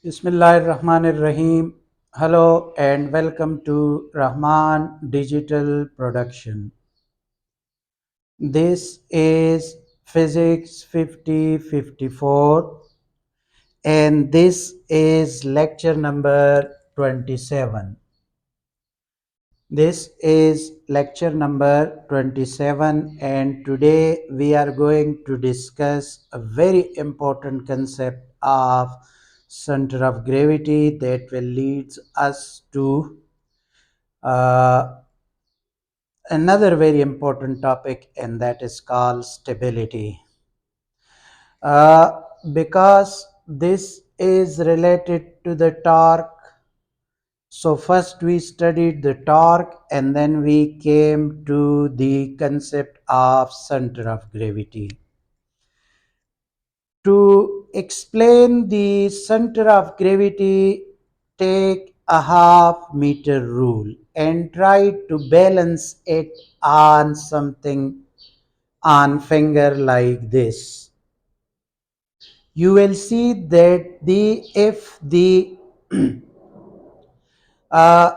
Bismillahirrahmanirrahim. Hello and welcome to Rahman Digital Production. This is Physics 5054 and this is lecture number 27. This is lecture number 27 and today we are going to discuss a very important concept of center of gravity that will lead us to uh, another very important topic, and that is called stability. Uh, because this is related to the torque, so first we studied the torque and then we came to the concept of center of gravity. To explain the center of gravity, take a half-meter rule and try to balance it on something on finger like this. You will see that if the uh,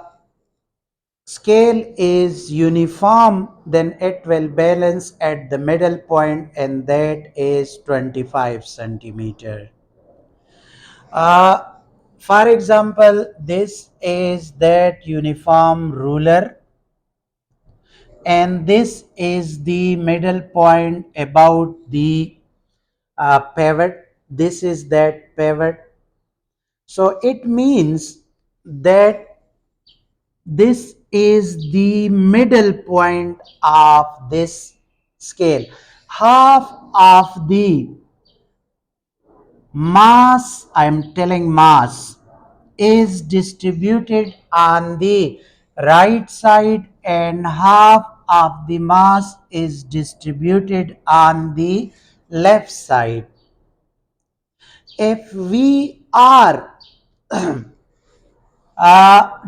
scale is uniform, then it will balance at the middle point, and that is 25 centimeter. Uh, for example, this is that uniform ruler, and this is the middle point about the pivot. This is that pivot. So it means that this is the middle point of this scale. Half of the mass, I am telling mass, is distributed on the right side and half of the mass is distributed on the left side. If we are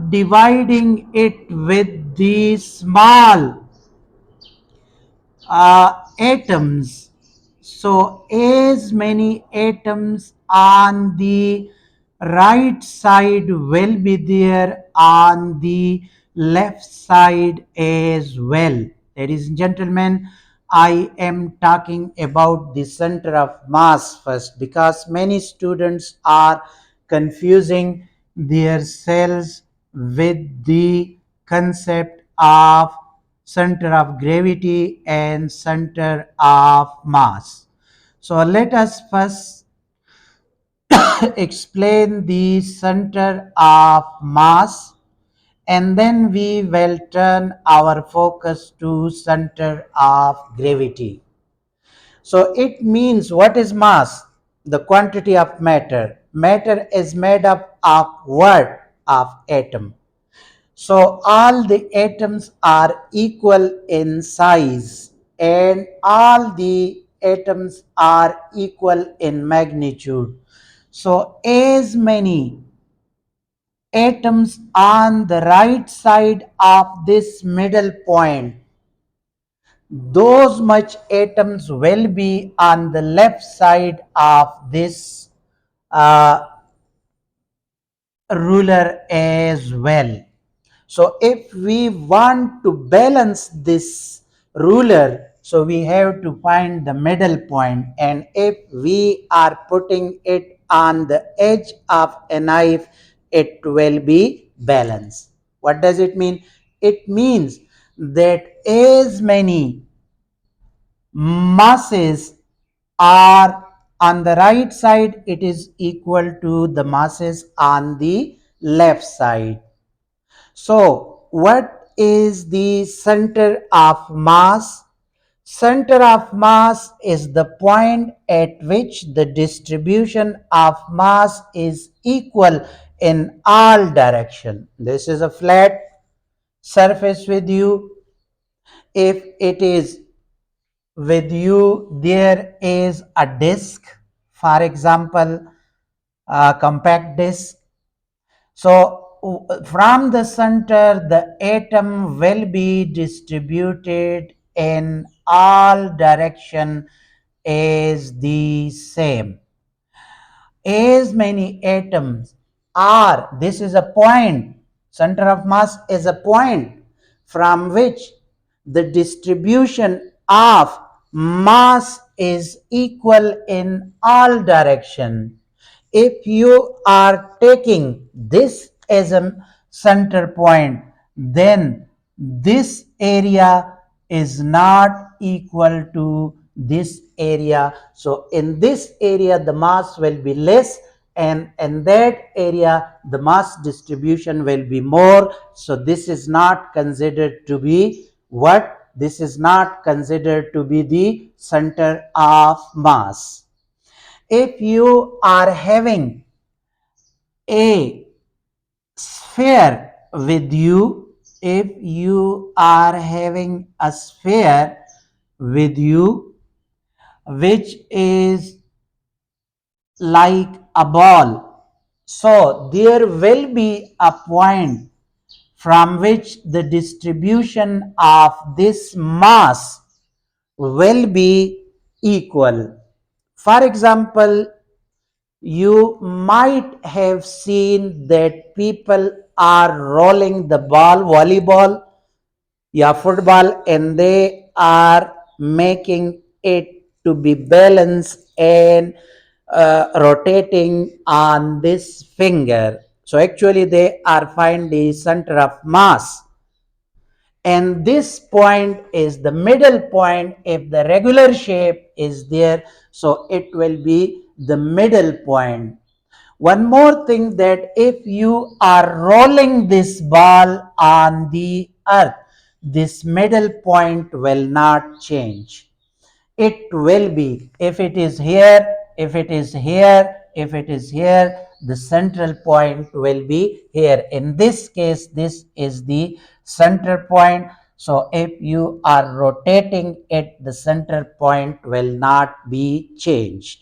dividing it with the small atoms. So as many atoms on the right side will be there on the left side as well. Ladies and gentlemen, I am talking about the center of mass first, because many students are confusing their cells with the concept of center of gravity and center of mass. So let us first explain the center of mass, and then we will turn our focus to center of gravity. So it means, what is mass? The quantity of matter. Matter is made up of what? Of atom. So all the atoms are equal in size and all the atoms are equal in magnitude. So as many atoms on the right side of this middle point, those much atoms will be on the left side of this uh, ruler as well. So if we want to balance this ruler, so we have to find the middle point, and if we are putting it on the edge of a knife, it will be balanced. What does it mean? It means that as many masses are on the right side, it is equal to the masses on the left side. So, what is the center of mass? Center of mass is the point at which the distribution of mass is equal in all direction. This is a flat surface with you. If it is with you, there is a disk, for example, a compact disk. So from the center, the atom will be distributed in all direction as the same. as many atoms are, this is a point, center of mass is a point from which the distribution of mass is equal in all direction. If you are taking this as a center point, then this area is not equal to this area. So in this area the mass will be less, and in that area the mass distribution will be more. So this is not considered to be what? This is not considered to be the center of mass. If you are having a sphere with you, if you are having a sphere with you which is like a ball, so there will be a point from which the distribution of this mass will be equal. For example, you might have seen that people are rolling the ball, volleyball, yeah, football, and they are making it to be balanced and rotating on this finger. So actually they are finding the center of mass, and this point is the middle point. If the regular shape is there, so it will be the middle point. One more thing, that if you are rolling this ball on the earth, this middle point will not change. It will be, if it is here, if it is here, if it is here, the central point will be here. In this case, this is the center point. So if you are rotating it, the center point will not be changed.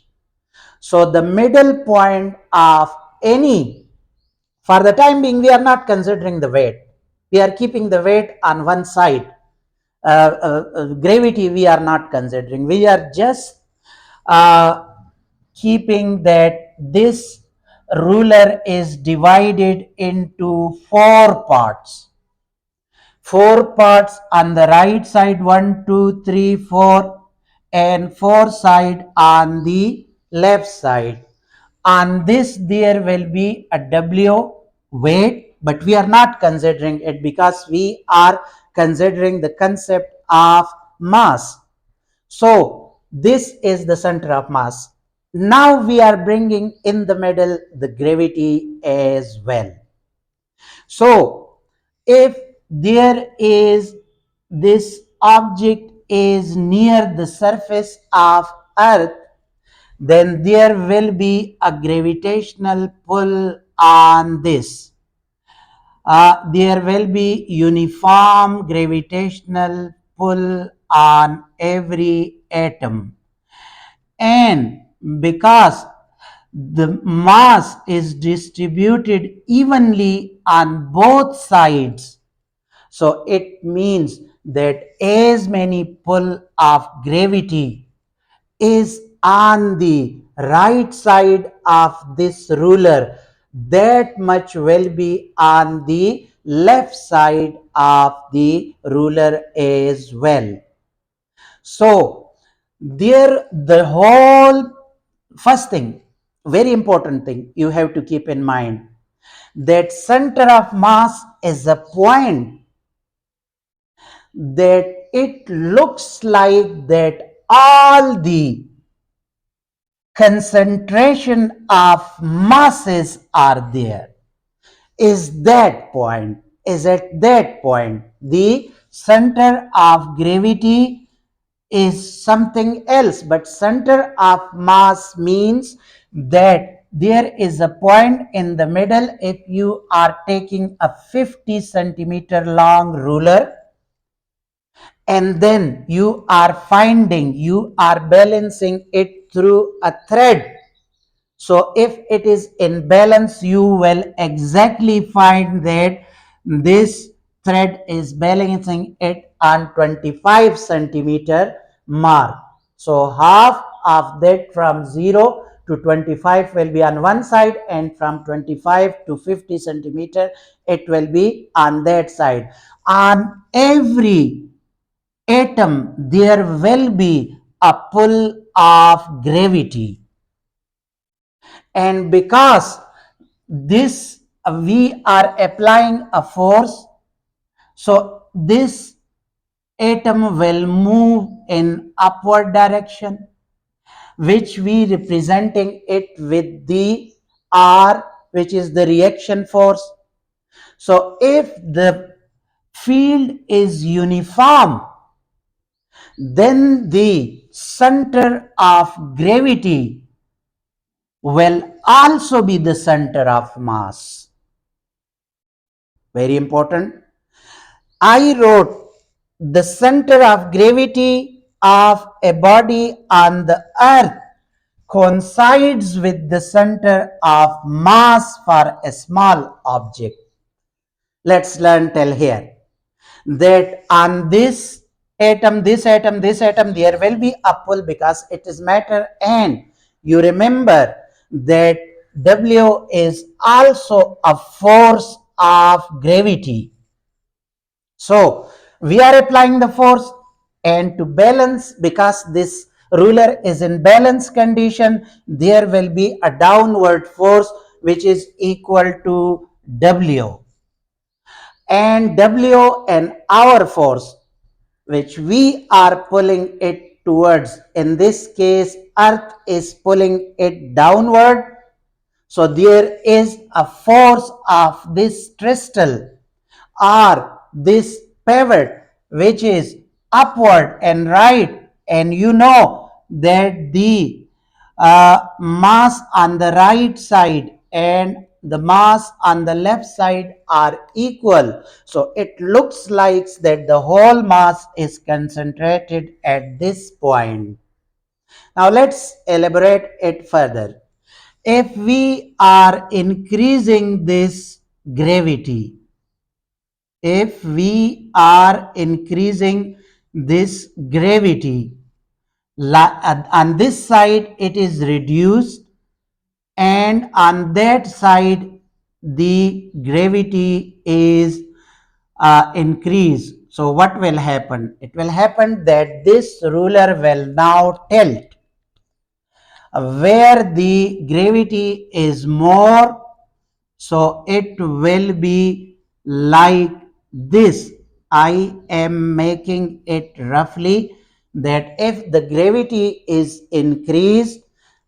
So the middle point of any, for the time being, we are not considering the weight. We are keeping the weight on one side. Gravity we are not considering. We are just keeping that this ruler is divided into four parts. Four parts on the right side, 1, 2, 3, 4, and four side on the left side. On this there will be a W weight, but we are not considering it because we are considering the concept of mass. So this is the center of mass. Now we are bringing in the middle the gravity as well. So if there is, this object is near the surface of earth, then there will be a gravitational pull on this. There will be uniform gravitational pull on every atom. And because the mass is distributed evenly on both sides, so it means that as many pull of gravity is on the right side of this ruler, that much will be on the left side of the ruler as well. So there, the whole first thing, very important thing you have to keep in mind, that center of mass is a point that it looks like that all the concentration of masses are there. Is that point, is at that point the center of gravity is something else, but center of mass means that there is a point in the middle. If you are taking a 50 centimeter long ruler, and then you are finding, you are balancing it through a thread. So if it is in balance, you will exactly find that this thread is balancing it on 25 centimeter mark. So half of that, from 0 to 25 will be on one side, and from 25 to 50 centimeter it will be on that side. On every atom there will be a pull of gravity, and because this we are applying a force, so this atom will move in upward direction, which we representing it with the R, which is the reaction force. So if the field is uniform, then the center of gravity will also be the center of mass. Very important. I wrote the center of gravity of a body on the earth coincides with the center of mass for a small object. Let's learn till here that on this atom, there will be a pull because it is matter, and you remember that W is also a force of gravity. So we are applying the force, and to balance, because this ruler is in balance condition, there will be a downward force which is equal to W, and W and our force which we are pulling it towards, in this case earth is pulling it downward. So there is a force of this crystal or this pivot which is upward and right, and you know that the mass on the right side and the mass on the left side are equal. So it looks like that the whole mass is concentrated at this point. Now let's elaborate it further. If we are increasing this gravity, if we are increasing this gravity, on this side it is reduced, and on that side the gravity is increased. So what will happen? It will happen that this ruler will now tilt where the gravity is more. So it will be like this. I am making it roughly that if the gravity is increased,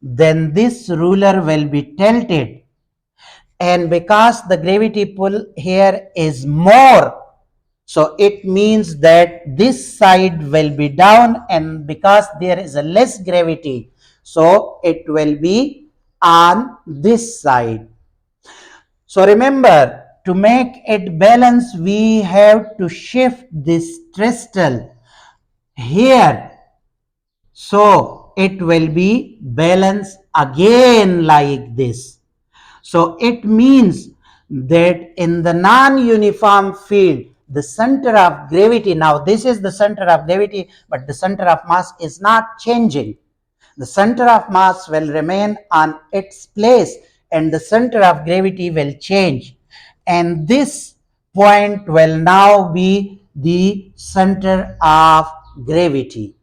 then this ruler will be tilted, and because the gravity pull here is more, so it means that this side will be down, and because there is a less gravity, so it will be on this side. So remember, to make it balance, we have to shift this crystal here, so it will be balanced again like this. So it means that in the non-uniform field, the center of gravity, now this is the center of gravity, but the center of mass is not changing. The center of mass will remain on its place, and the center of gravity will change. And this point will now be the center of gravity.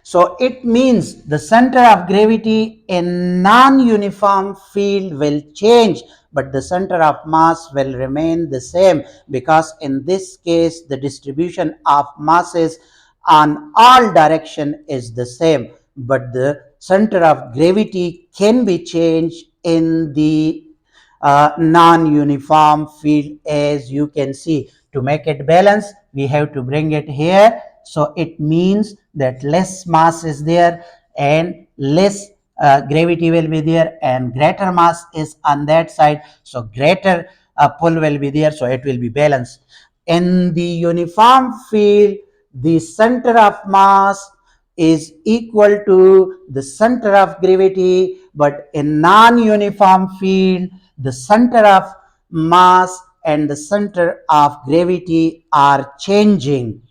So it means the center of gravity in non-uniform field will change, but the center of mass will remain the same, because in this case the distribution of masses on all direction is the same, but the center of gravity can be changed in the non-uniform field. As you can see, to make it balance, we have to bring it here. So it means that less mass is there and less gravity will be there, and greater mass is on that side, so greater pull will be there, so it will be balanced. In the uniform field, the center of mass is equal to the center of gravity, but in non-uniform field, the center of mass and the center of gravity are changing.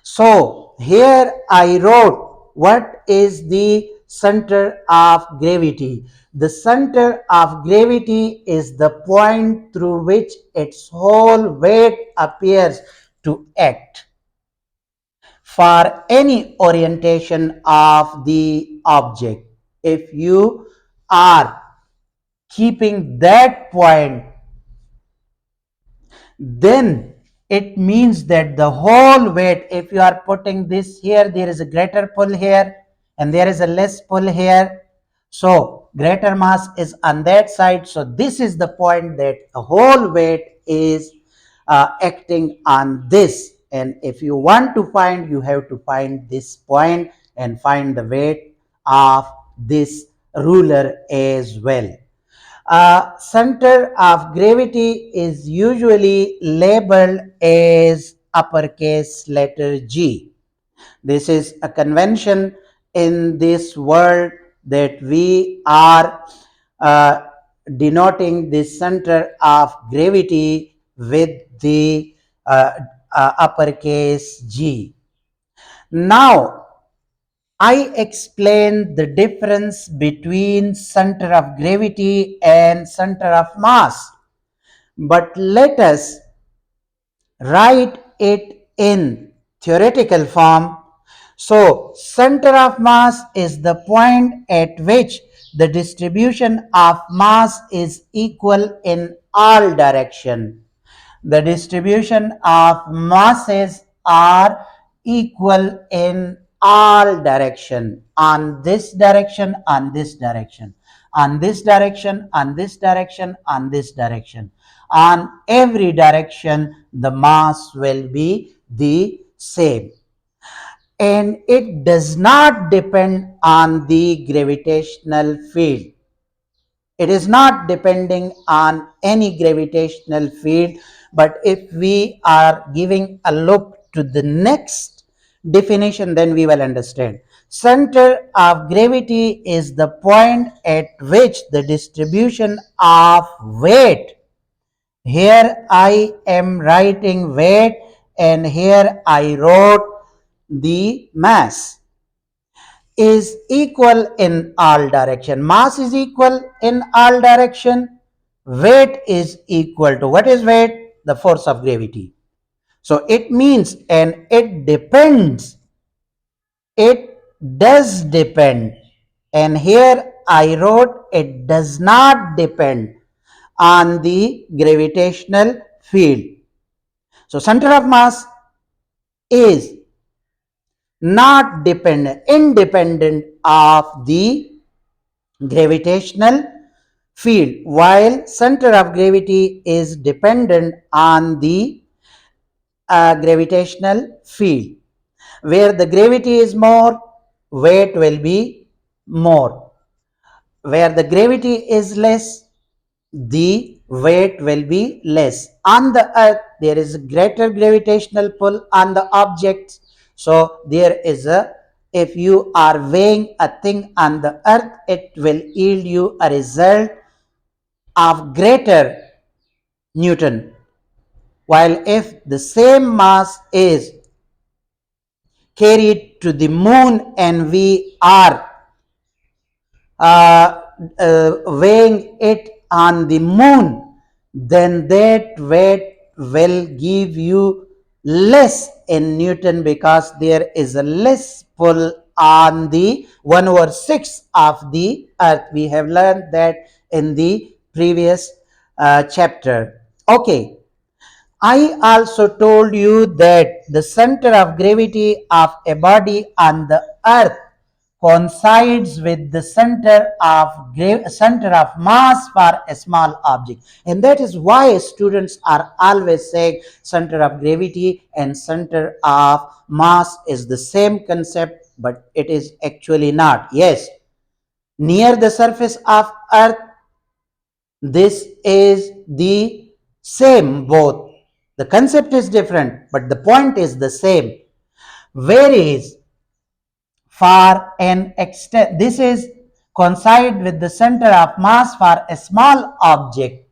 So here I wrote what is the center of gravity. The center of gravity is the point through which its whole weight appears to act. For any orientation of the object, if you are keeping that point, then it means that the whole weight, if you are putting this here, there is a greater pull here and there is a less pull here. So greater mass is on that side. So this is the point that the whole weight is acting on this. And if you want to find, you have to find this point and find the weight of this ruler as well. Center of gravity is usually labeled as uppercase letter G. This is a convention in this world that we are denoting the center of gravity with the uppercase G. Now, I explained the difference between center of gravity and center of mass, but let us write it in theoretical form. So, center of mass is the point at which the distribution of mass is equal in all directions. The distribution of masses are equal in all direction, on this direction, on this direction, on this direction, on this direction, on this direction. On every direction the mass will be the same, and it does not depend on the gravitational field. It is not depending on any gravitational field. But if we are giving a look to the next definition, then we will understand. Center of gravity is the point at which the distribution of weight, here I am writing weight and here I wrote the mass, is equal in all direction. Mass is equal in all direction. Weight is equal to, what is weight? The force of gravity. So it means, and it depends. It does depend. And here I wrote it does not depend on the gravitational field. So center of mass is not dependent, independent of the gravitational field, while center of gravity is dependent on the gravitational field. Where the gravity is more, weight will be more. Where the gravity is less, the weight will be less. On the earth, there is a greater gravitational pull on the objects. So there is a, if you are weighing a thing on the earth, it will yield you a result of greater Newton. While if the same mass is carried to the moon and we are weighing it on the moon, then that weight will give you less in Newton, because there is a less pull on the 1/6 of the earth. We have learned that in the previous chapter. Okay. I also told you that the center of gravity of a body on the earth coincides with the center of mass for a small object, and that is why students are always saying center of gravity and center of mass is the same concept, but it is actually not. Yes, near the surface of earth, this is the same both. The concept is different, but the point is the same. Whereas for an extent, this is coincide with the center of mass for a small object,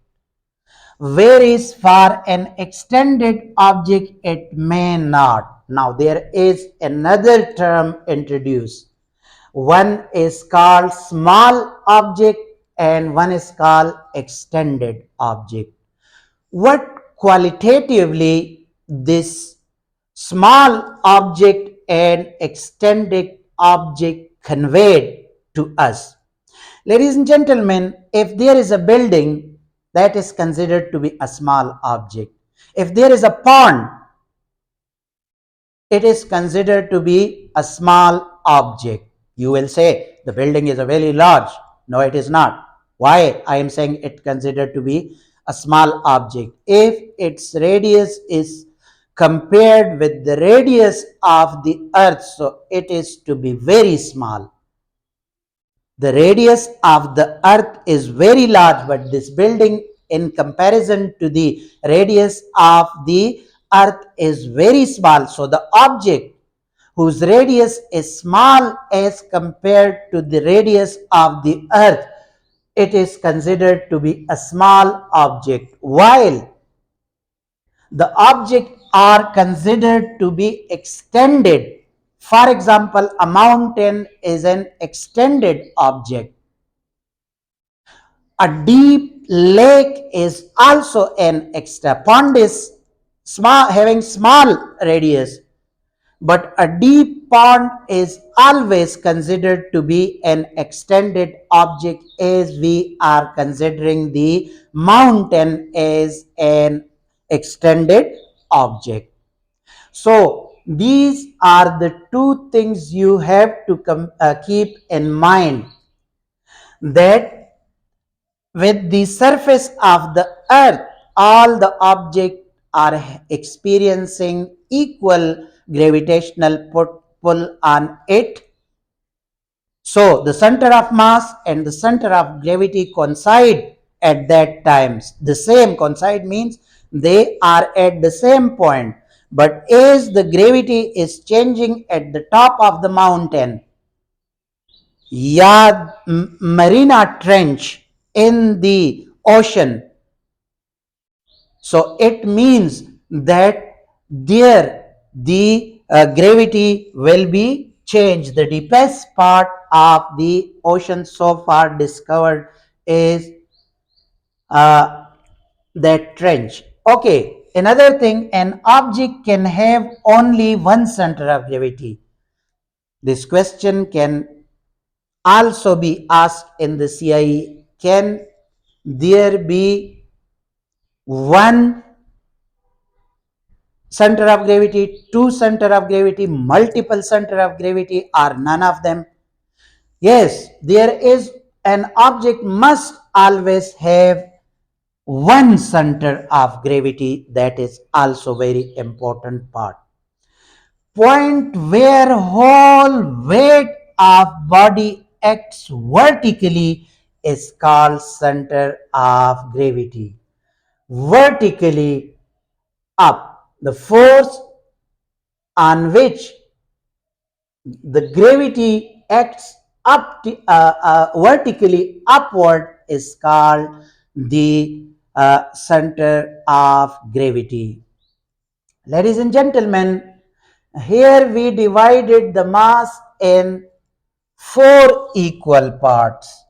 whereas for an extended object it may not. Now there is another term introduced. One is called small object and one is called extended object. What qualitatively this small object and extended object conveyed to us? Ladies and gentlemen, if there is a building, that is considered to be a small object. If there is a pond, it is considered to be a small object. You will say the building is a very large. No, it is not. Why I am saying it considered to be a small object? If its radius is compared with the radius of the earth, so it is to be very small. The radius of the earth is very large, but this building in comparison to the radius of the earth is very small. So the object whose radius is small as compared to the radius of the earth, it is considered to be a small object, while the objects are considered to be extended. For example, a mountain is an extended object. A deep lake is also an extra. Pond is small, having small radius, but a deep pond is always considered to be an extended object, as we are considering the mountain as an extended object. So these are the two things you have to keep in mind, that with the surface of the earth, all the objects are experiencing equal gravitational pull on it. So the center of mass and the center of gravity coincide at that time. The same coincide means they are at the same point. But as the gravity is changing at the top of the mountain, yeah, Marina Trench in the ocean. So it means that there the gravity will be changed. The deepest part of the ocean so far discovered is uh, that trench. Okay, another thing, an object can have only one center of gravity. This question can also be asked in the CIE. Can there be one center of gravity, two center of gravity, multiple center of gravity, or none of them? Yes, there is. An object must always have one center of gravity. That is also very important part. Point where whole weight of body acts vertically is called center of gravity. Vertically up, the force on which the gravity acts vertically upward is called the center of gravity. Ladies and gentlemen, here we divided the mass in four equal parts.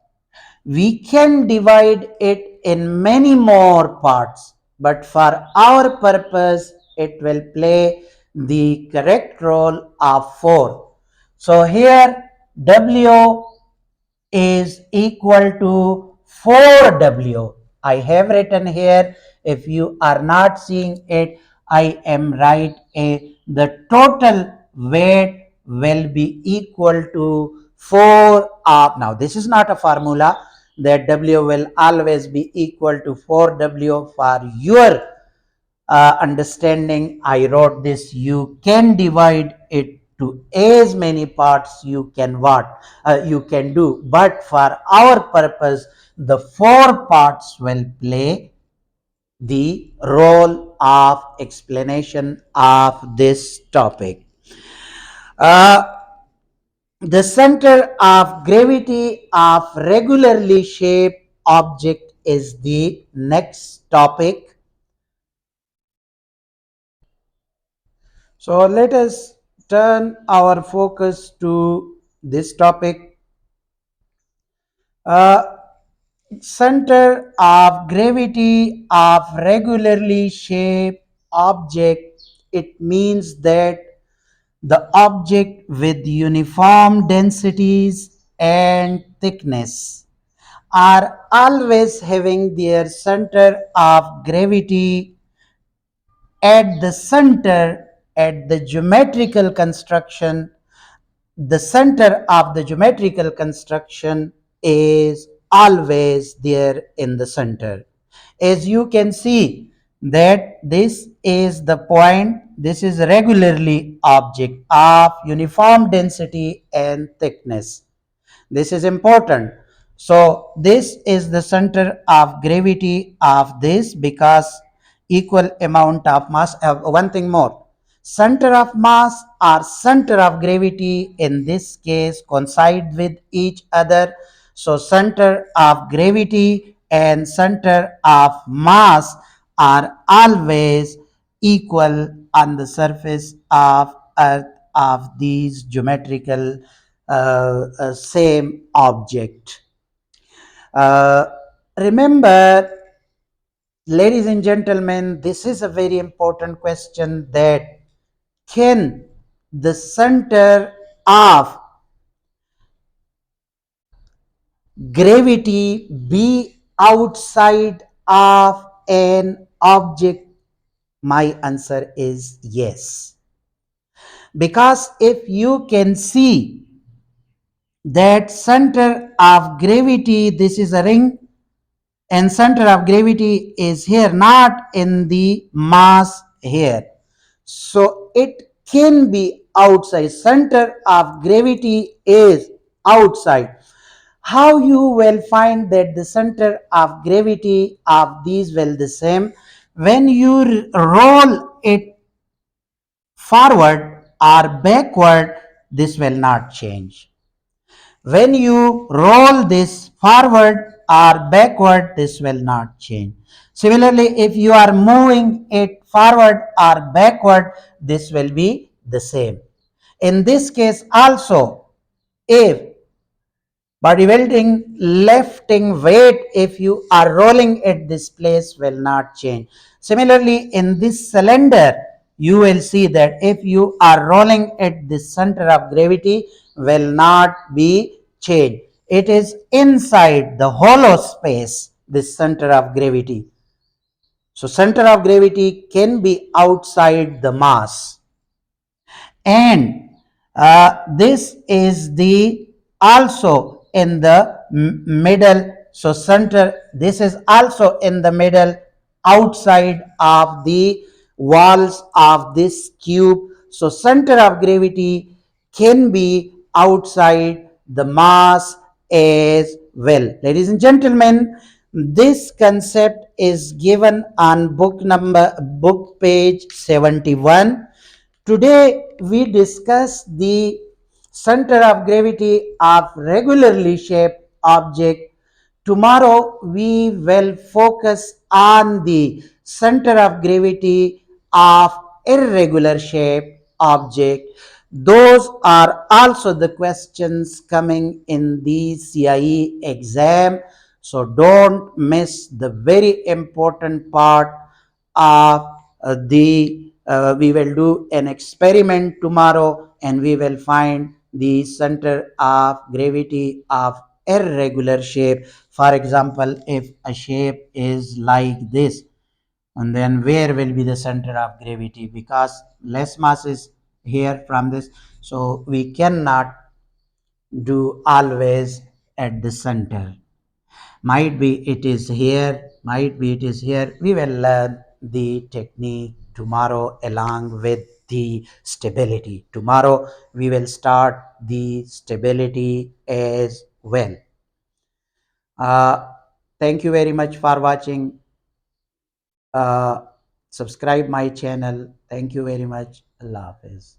We can divide it in many more parts, but for our purpose, it will play the correct role of four. So here W is equal to 4W. I have written here. If you are not seeing it, I am right. The total weight will be equal to 4 of. Now this is not a formula, that W will always be equal to 4W. For your understanding, I wrote this. You can divide it to as many parts you can do, but for our purpose, the four parts will play the role of explanation of this topic. uh, the center of gravity of regularly shaped object is the next topic. So let us turn our focus to this topic. Uh, Center of gravity of regularly shaped object. It means that the object with uniform densities and thickness are always having their center of gravity at the center at the geometrical construction. The center of the geometrical construction is always there in the center. As you can see that this is the point, this is regularly object of uniform density and thickness. This is important. So this is the center of gravity of this, because equal amount of mass. One thing more, center of mass or center of gravity in this case coincide with each other. So center of gravity and center of mass are always equal on the surface of earth of these geometrical same object. Uh, Remember, ladies and gentlemen, this is a very important question, that can the center of gravity be outside of an object? My answer is yes. Because if you can see that center of gravity, this is a ring, and center of gravity is here, not in the mass here, so it can be outside. Center of gravity is outside. How you will find that the center of gravity of these will the same? When you roll it forward or backward, this will not change. When you roll this forward or backward, this will not change. Similarly, if you are moving it forward or backward, this will be the same. In this case also, if body welding lifting weight, if you are rolling at this place, will not change. Similarly, in this cylinder, you will see that if you are rolling at the center of gravity, will not be changed. It is inside the hollow space, this center of gravity. So center of gravity can be outside the mass, and this is the also in the middle. So center, this is also in the middle, outside of the walls of this cube. So center of gravity can be outside the mass as well. Ladies and gentlemen, this concept is given on book page 71. Today we discuss the center of gravity of regularly shaped object. Tomorrow we will focus on the center of gravity of irregular shaped object. Those are also the questions coming in the CIE exam. So don't miss the very important part of the we will do an experiment tomorrow, and we will find the center of gravity of irregular shape. For example, if a shape is like this, and then where will be the center of gravity? Because less mass is here from this, so we cannot do always at the center. Might be it is here, might be it is here. We will learn the technique tomorrow along with the stability. Tomorrow we will start the stability as well. uh, Thank you very much for watching. uh, Subscribe my channel. Thank you very much. Allah Hafiz.